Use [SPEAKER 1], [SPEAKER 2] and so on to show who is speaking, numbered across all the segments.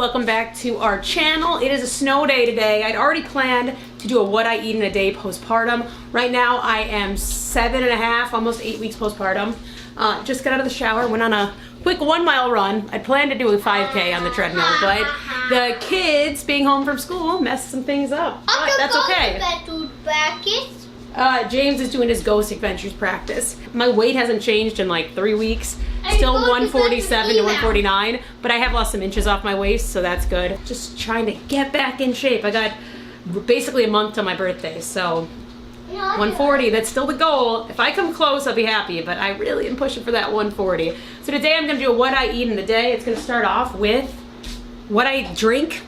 [SPEAKER 1] welcome back to our channel. It is a snow day today. I'd already planned to do a what I eat in a day postpartum. Right now I am 7.5, almost 8 weeks postpartum. Just got out of the shower, went on a quick 1 mile run. I'd planned to do a 5K on the treadmill, but the kids being home from school messed some things up, but that's okay. James is doing his Ghost Adventures practice. My weight hasn't changed in like 3 weeks. Still 147 to 149, but I have lost some inches off my waist, so that's good. Just trying to get back in shape. I got basically a month to my birthday, so 140, that's still the goal. If I come close, I'll be happy, but I really am pushing for that 140. So today I'm gonna do a what I eat in the day. It's gonna start off with what I drink.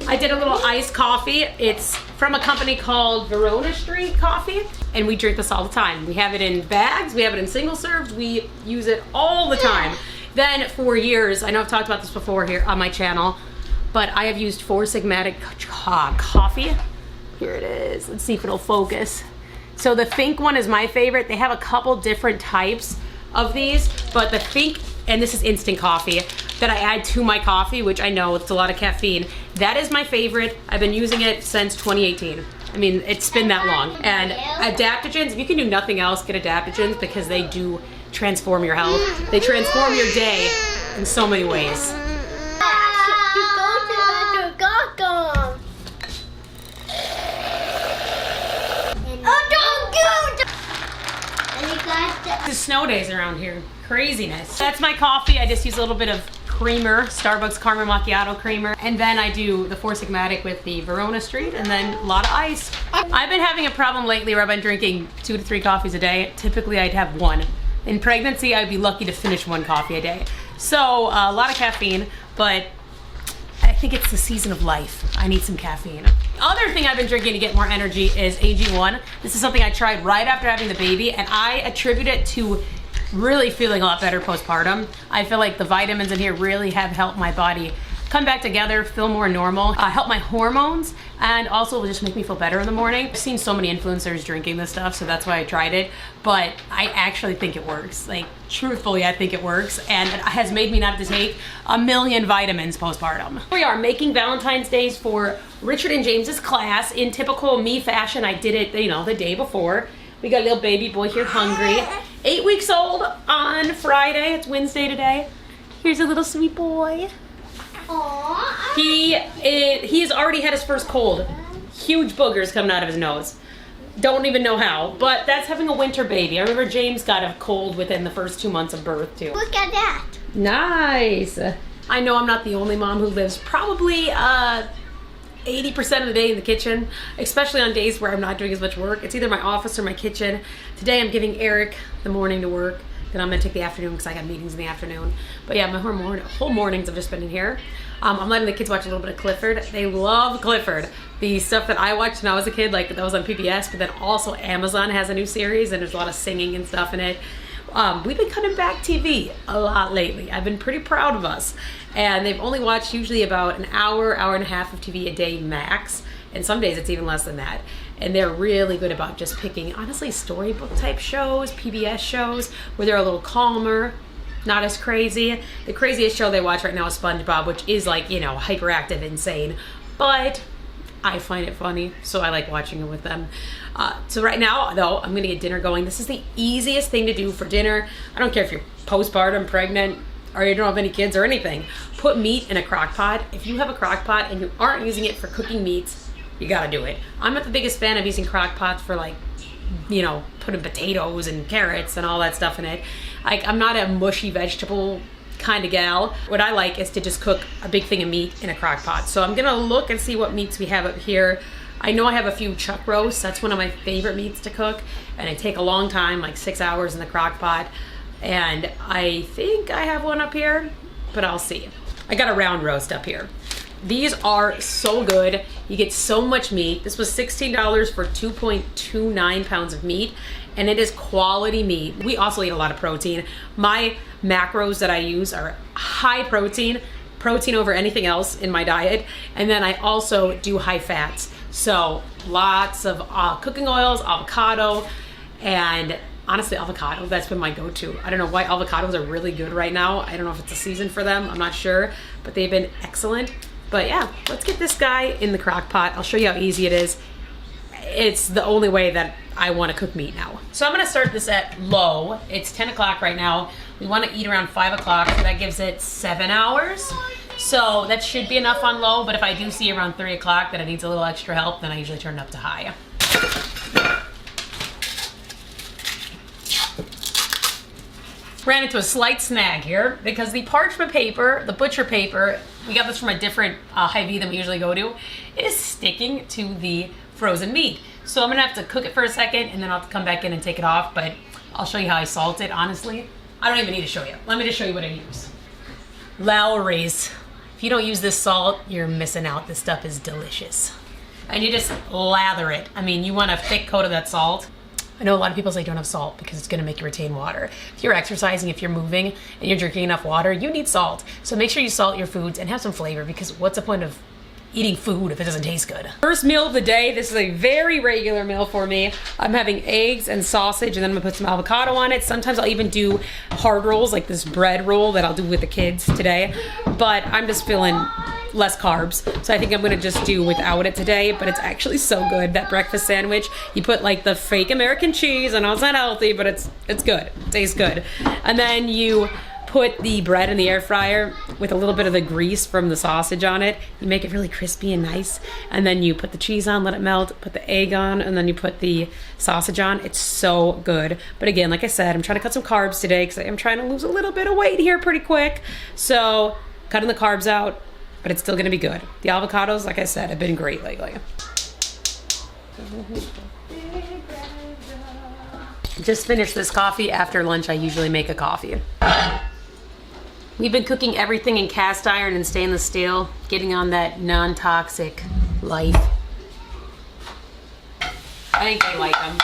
[SPEAKER 1] I did a little iced coffee. It's from a company called Verona Street Coffee, and we drink this all the time. We have it in bags, we have it in single serves, we use it all the time. Then for years, I know I've talked about this before here on my channel, but I have used Four Sigmatic coffee. Here it is, let's see if it'll focus. So the Think one is my favorite. They have a couple different types of these, but the Think, and this is instant coffee, that I add to my coffee, which I know it's a lot of caffeine. That is my favorite. I've been using it since 2018. I mean, it's been that long. And adaptogens, if you can do nothing else, get adaptogens because they do transform your health. They transform your day in so many ways. The snow days around here, craziness. That's my coffee. I just use a little bit of creamer, Starbucks caramel macchiato creamer, and then I do the Four Sigmatic with the Verona Street, and then a lot of ice. I've been having a problem lately where I've been drinking 2 to 3 coffees a day. Typically I'd have 1. In pregnancy, I'd be lucky to finish 1 coffee a day. So a lot of caffeine, but I think it's the season of life. I need some caffeine. Other thing I've been drinking to get more energy is AG1. This is something I tried right after having the baby, and I attribute it to really feeling a lot better postpartum. I feel like the vitamins in here really have helped my body come back together, feel more normal, help my hormones, and also will just make me feel better in the morning. I've seen so many influencers drinking this stuff, so that's why I tried it, but I actually think it works. Like, truthfully, I think it works, and it has made me not to take a million vitamins postpartum. Here we are making Valentine's Days for Richard and James's class. In typical me fashion, I did it, you know, the day before. We got a little baby boy here hungry. 8 weeks old on Friday. It's Wednesday today. Here's a little sweet boy.
[SPEAKER 2] Aww.
[SPEAKER 1] He's already had his first cold. Huge boogers coming out of his nose. Don't even know how, but that's having a winter baby. I remember James got a cold within the first 2 months of birth too.
[SPEAKER 2] Look at that.
[SPEAKER 1] Nice. I know I'm not the only mom who lives probably 80% of the day in the kitchen, especially on days where I'm not doing as much work. It's either my office or my kitchen. Today I'm giving Eric the morning to work, then I'm gonna take the afternoon because I got meetings in the afternoon. But yeah, my whole mornings I've just been in here. I'm letting the kids watch a little bit of Clifford. They love Clifford. The stuff that I watched when I was a kid, like that was on PBS, but then also Amazon has a new series and there's a lot of singing and stuff in it. We've been cutting back TV a lot lately. I've been pretty proud of us. And they've only watched usually about an hour, hour and a half of TV a day max. And some days it's even less than that. And they're really good about just picking, honestly, storybook type shows, PBS shows, where they're a little calmer, not as crazy. The craziest show they watch right now is SpongeBob, which is like, you know, hyperactive, insane. But I find it funny, so I like watching it with them. So right now, though, I'm gonna get dinner going. This is the easiest thing to do for dinner. I don't care if you're postpartum, pregnant, or you don't have any kids or anything. Put meat in a crock pot. If you have a crock pot and you aren't using it for cooking meats, you gotta do it. I'm not the biggest fan of using crock pots for, like, you know, putting potatoes and carrots and all that stuff in it. Like, I'm not a mushy vegetable kind of gal. What I like is to just cook a big thing of meat in a crock pot. So I'm gonna look and see what meats we have up here. I know I have a few chuck roasts. That's one of my favorite meats to cook, and it take a long time, like 6 hours in the crock pot. And I think I have one up here, but I'll see. I got a round roast up here. These are so good. You get so much meat. This was $16 for 2.29 pounds of meat, and it is quality meat. We also eat a lot of protein. My macros that I use are high protein over anything else in my diet, and then I also do high fats. So lots of cooking oils, avocado, and honestly, avocado, that's been my go-to. I don't know why avocados are really good right now. I don't know if it's a season for them, I'm not sure, but they've been excellent. But yeah, let's get this guy in the crock pot. I'll show you how easy it is. It's the only way that I want to cook meat now. So I'm gonna start this at low. It's 10 o'clock right now. We want to eat around 5 o'clock, so that gives it 7 hours. So that should be enough on low, but if I do see around 3 o'clock that it needs a little extra help, then I usually turn it up to high. Ran into a slight snag here because the parchment paper, the butcher paper, we got this from a different Hy-Vee than we usually go to, it is sticking to the frozen meat. So I'm gonna have to cook it for a second and then I'll have to come back in and take it off, but I'll show you how I salt it, honestly. I don't even need to show you. Let me just show you what I use. Lowry's. If you don't use this salt, you're missing out. This stuff is delicious. And you just lather it. I mean, you want a thick coat of that salt. I know a lot of people say don't have salt because it's gonna make you retain water. If you're exercising, if you're moving, and you're drinking enough water, you need salt. So make sure you salt your foods and have some flavor, because what's the point of eating food if it doesn't taste good? First meal of the day. This is a very regular meal for me. I'm having eggs and sausage, and then I'm gonna put some avocado on it. Sometimes I'll even do hard rolls, like this bread roll that I'll do with the kids today. But I'm just feeling less carbs, so I think I'm gonna just do without it today. But it's actually so good, that breakfast sandwich. You put like the fake American cheese. I know it's not healthy, but it's good. It tastes good. And then you put the bread in the air fryer with a little bit of the grease from the sausage on it. You make it really crispy and nice. And then you put the cheese on, let it melt, put the egg on, and then you put the sausage on. It's so good. But again, like I said, I'm trying to cut some carbs today because I'm trying to lose a little bit of weight here pretty quick. So cutting the carbs out, but it's still gonna be good. The avocados, like I said, have been great lately. Just finished this coffee. After lunch, I usually make a coffee. We've been cooking everything in cast iron and stainless steel, getting on that non-toxic life. I think they like them.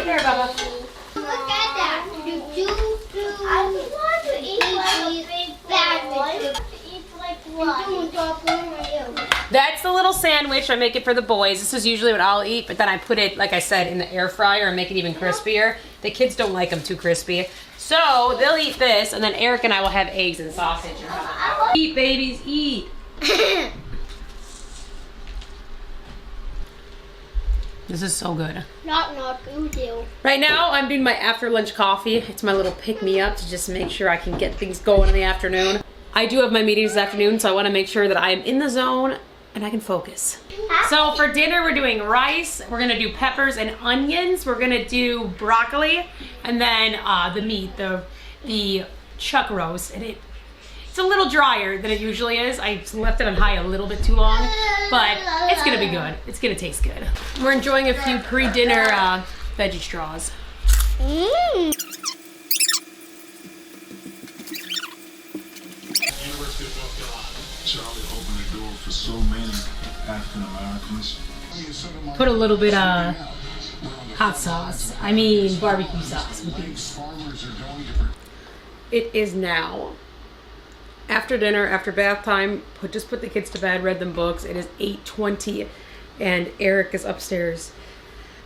[SPEAKER 1] Here, Bubba.
[SPEAKER 2] Look at that. I want to eat like what?
[SPEAKER 1] That's the little sandwich I make it for the boys. This is usually what I'll eat, but then I put it, like I said, in the air fryer and make it even crispier. The kids don't like them too crispy. So they'll eat this, and then Eric and I will have eggs and sausage. Eat, babies, eat. This is so good.
[SPEAKER 2] Not good.
[SPEAKER 1] Right now, I'm doing my after lunch coffee. It's my little pick-me-up to just make sure I can get things going in the afternoon. I do have my meetings this afternoon, so I want to make sure that I am in the zone and I can focus. So for dinner, we're doing rice. We're gonna do peppers and onions. We're gonna do broccoli, and then the meat, the chuck roast, and it's a little drier than it usually is. I left it on high a little bit too long, but it's gonna be good. It's gonna taste good. We're enjoying a few pre-dinner veggie straws.
[SPEAKER 3] University of North Carolina. Charlie opened the door for so many African Americans.
[SPEAKER 1] Put a little bit of hot sauce. I mean barbecue sauce with these. It is now after dinner, after bath time. Just put the kids to bed, read them books. It is 8:20 and Eric is upstairs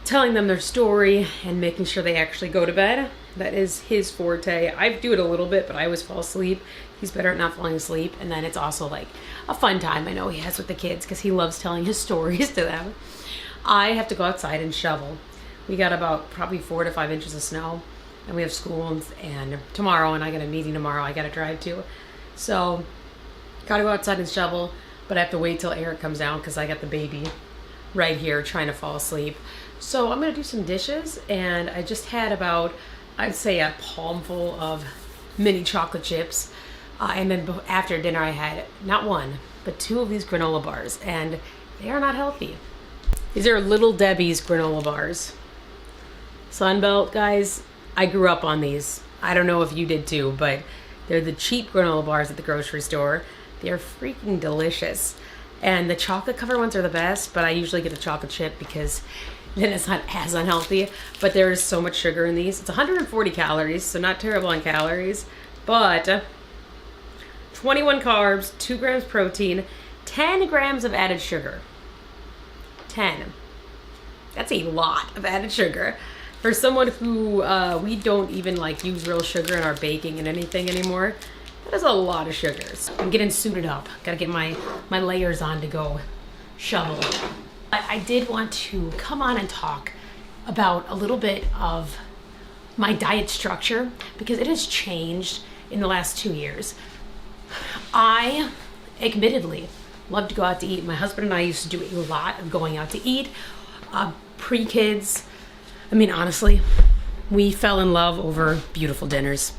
[SPEAKER 1] telling them their story and making sure they actually go to bed. That is his forte. I do it a little bit, but I always fall asleep. He's better at not falling asleep. And then it's also like a fun time I know he has with the kids because he loves telling his stories to them. I have to go outside and shovel. We got about probably 4 to 5 inches of snow, and we have school and tomorrow, and I got a meeting tomorrow I got to drive to. So gotta go outside and shovel, but I have to wait till Eric comes down because I got the baby right here trying to fall asleep. So I'm gonna do some dishes, and I just had about, I'd say, a palmful of mini chocolate chips. And then after dinner I had not 1, but 2 of these granola bars, and they are not healthy. These are Little Debbie's granola bars. Sunbelt, guys, I grew up on these. I don't know if you did too, but they're the cheap granola bars at the grocery store. They're freaking delicious. And the chocolate covered ones are the best, but I usually get the chocolate chip because then it's not as unhealthy. But there is so much sugar in these. It's 140 calories, so not terrible on calories, but 21 carbs, 2 grams protein, 10 grams of added sugar. 10. That's a lot of added sugar. For someone who, we don't even like use real sugar in our baking and anything anymore, that is a lot of sugars. I'm getting suited up. Gotta get my layers on to go shovel. I did want to come on and talk about a little bit of my diet structure because it has changed in the last 2 years. I admittedly love to go out to eat. My husband and I used to do a lot of going out to eat, pre-kids. I mean, honestly, we fell in love over beautiful dinners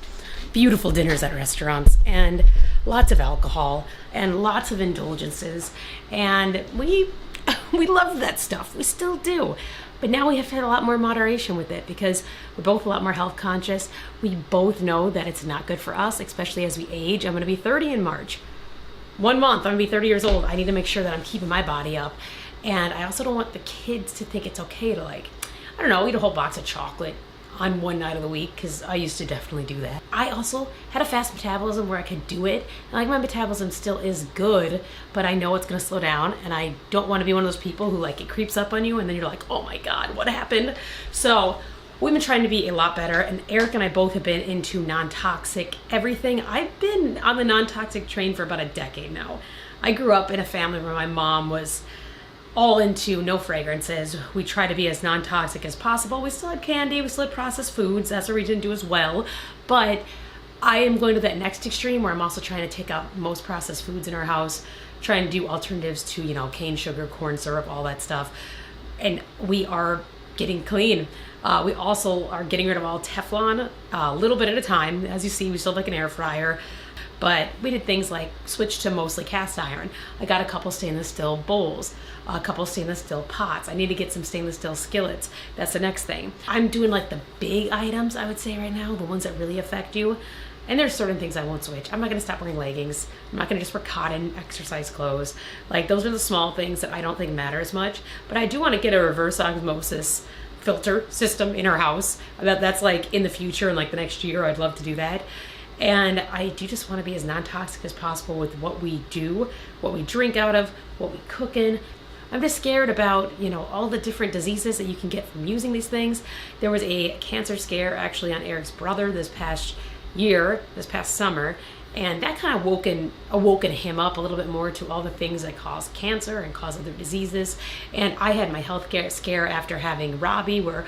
[SPEAKER 1] at restaurants, and lots of alcohol and lots of indulgences. And we loved that stuff. We still do. But now we have to have a lot more moderation with it because we're both a lot more health conscious. We both know that it's not good for us, especially as we age. I'm going to be 30 in March. 1 month, I'm going to be 30 years old. I need to make sure that I'm keeping my body up. And I also don't want the kids to think it's okay to, like, I don't know, eat a whole box of chocolate on one night of the week, because I used to definitely do that. I also had a fast metabolism where I could do it. And like, my metabolism still is good, but I know it's gonna slow down, and I don't wanna be one of those people who, like, it creeps up on you and then you're like, oh my God, what happened? So we've been trying to be a lot better, and Eric and I both have been into non-toxic everything. I've been on the non-toxic train for about a decade now. I grew up in a family where my mom was all into no fragrances. We try to be as non-toxic as possible. We still had candy, we still had processed foods. That's what we didn't do as well. But I am going to that next extreme where I'm also trying to take out most processed foods in our house, trying to do alternatives to, you know, cane sugar, corn syrup, all that stuff. And we are getting clean. We also are getting rid of all Teflon, a little bit at a time. As you see, we still have like an air fryer. But we did things like switch to mostly cast iron. I got a couple stainless steel bowls, a couple stainless steel pots. I need to get some stainless steel skillets. That's the next thing. I'm doing like the big items, I would say right now, the ones that really affect you. And there's certain things I won't switch. I'm not gonna stop wearing leggings. I'm not gonna just wear cotton exercise clothes. Like, those are the small things that I don't think matter as much. But I do wanna get a reverse osmosis filter system in our house. That's like in the future, in like the next year, I'd love to do that. And I do just want to be as non-toxic as possible with what we do, what we drink out of, what we cook in. I'm just scared about, you know, all the different diseases that you can get from using these things. There was a cancer scare actually on Eric's brother this past summer, and that kind of awoken him up a little bit more to all the things that cause cancer and cause other diseases. And I had my health scare after having Robbie, where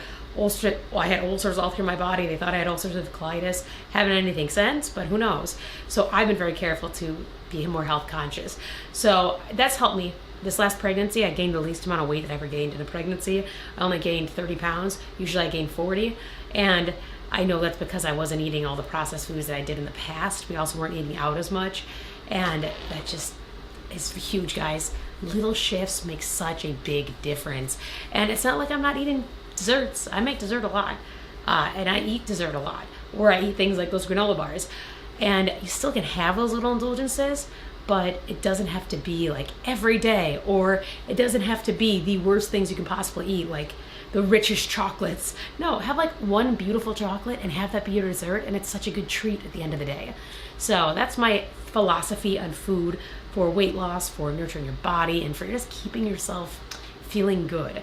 [SPEAKER 1] I had ulcers all through my body. They thought I had ulcerative colitis. Haven't had anything since, but who knows? So I've been very careful to be more health conscious. So that's helped me. This last pregnancy, I gained the least amount of weight that I ever gained in a pregnancy. I only gained 30 pounds. Usually I gain 40. And I know that's because I wasn't eating all the processed foods that I did in the past. We also weren't eating out as much. And that just is huge, guys. Little shifts make such a big difference. And it's not like I'm not eating desserts. I make dessert a lot, and I eat dessert a lot, or I eat things like those granola bars. And you still can have those little indulgences, but it doesn't have to be like every day, or it doesn't have to be the worst things you can possibly eat, like the richest chocolates. No, have like one beautiful chocolate and have that be your dessert, and it's such a good treat at the end of the day. So that's my philosophy on food for weight loss, for nurturing your body, and for just keeping yourself feeling good.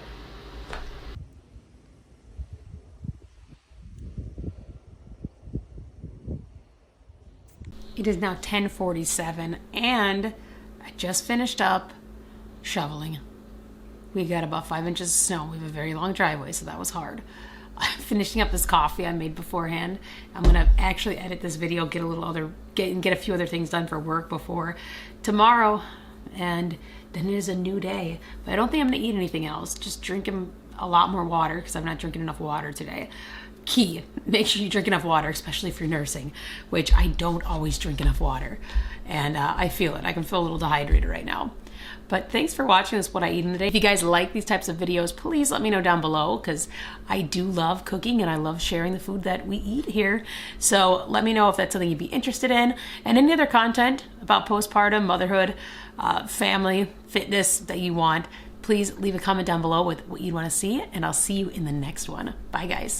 [SPEAKER 1] It is now 10:47, and I just finished up shoveling. We got about 5 inches of snow. We have a very long driveway, so that was hard. I'm finishing up this coffee I made beforehand. I'm gonna actually edit this video, get a few other things done for work before tomorrow, and then it is a new day. But I don't think I'm gonna eat anything else. Just drinking a lot more water because I'm not drinking enough water today. Key, make sure you drink enough water, especially if you're nursing, which I don't always drink enough water. And I feel it. I can feel a little dehydrated right now. But thanks for watching this What I Eat in a Day. If you guys like these types of videos, please let me know down below, because I do love cooking and I love sharing the food that we eat here. So let me know if that's something you'd be interested in, and any other content about postpartum, motherhood, family, fitness that you want. Please leave a comment down below with what you'd want to see, and I'll see you in the next one. Bye, guys.